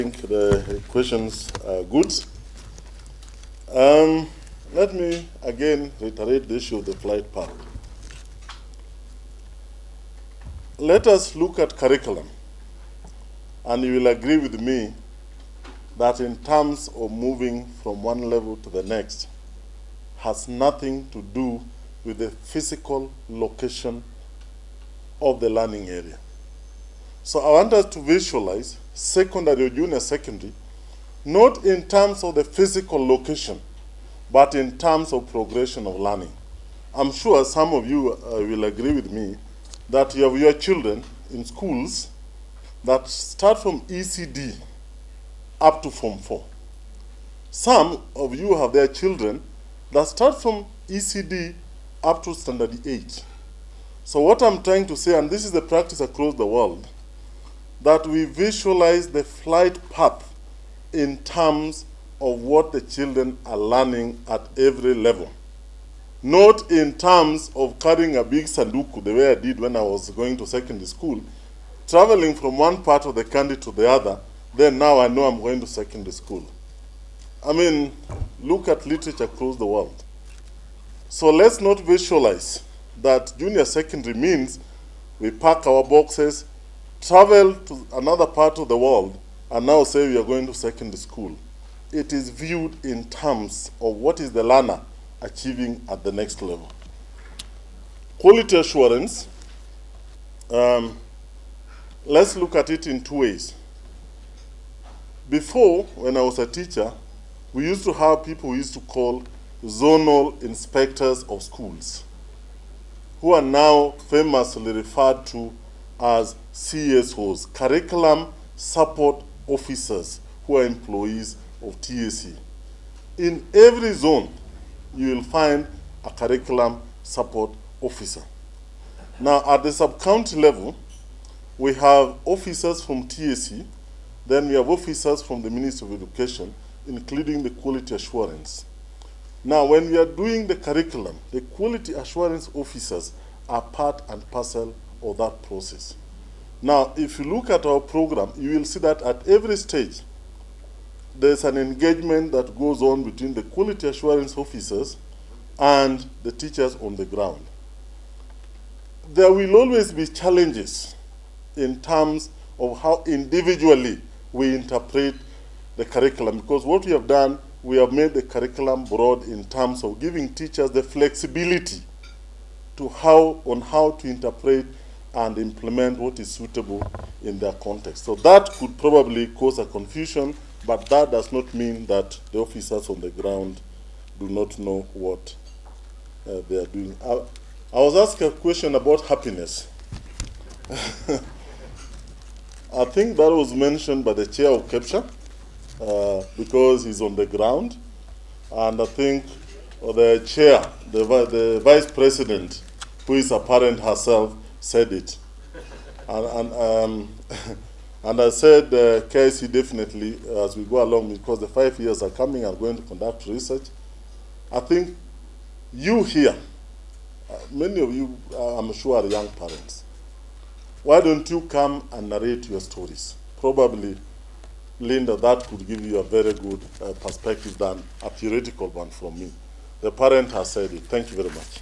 think the questions are good. Let me again reiterate the issue of the flight path. Let us look at curriculum, and you will agree with me that in terms of moving from one level to the next has nothing to do with the physical location of the learning area. So I want us to visualize secondary or junior secondary, not in terms of the physical location, but in terms of progression of learning. I'm sure some of you will agree with me that you have your children in schools that start from ECD up to Form 4. Some of you have their children that start from ECD up to Standard 8. So what I'm trying to say, and this is the practice across the world, that we visualize the flight path in terms of what the children are learning at every level. Not in terms of carrying a big sanduku the way I did when I was going to secondary school, traveling from one part of the country to the other, then now I know I'm going to secondary school. I mean, look at literature across the world. So let's not visualize that junior secondary means we pack our boxes, travel to another part of the world, and now say we are going to secondary school. It is viewed in terms of what is the learner achieving at the next level. Quality assurance, let's look at it in two ways. Before, when I was a teacher, we used to have people we used to call zonal inspectors of schools, who are now famously referred to as CSOs, Curriculum Support Officers, who are employees of TSC. In every zone, you will find a curriculum support officer. Now, at the sub-county level, we have officers from TSC, then we have officers from the Ministry of Education, including the quality assurance. Now, when we are doing the curriculum, the quality assurance officers are part and parcel of that process. Now, if you look at our program, you will see that at every stage, there's an engagement that goes on between the quality assurance officers and the teachers on the ground. There will always be challenges in terms of how individually we interpret the curriculum, because what we have done, we have made the curriculum broad in terms of giving teachers the flexibility to how to interpret and implement what is suitable in their context. So that could probably cause a confusion, but that does not mean that the officers on the ground do not know what they are doing. I was asked a question about happiness. I think that was mentioned by the chair of CAPTCHA, because he's on the ground, and I think the chair, the vice president, who is a parent herself, said it. And I said, KIC definitely, as we go along, because the 5 years are coming, are going to conduct research. I think you here, many of you, I'm sure, are young parents. Why don't you come and narrate your stories? Probably, Linda, that could give you a very good perspective than a theoretical one from me. The parent has said it. Thank you very much.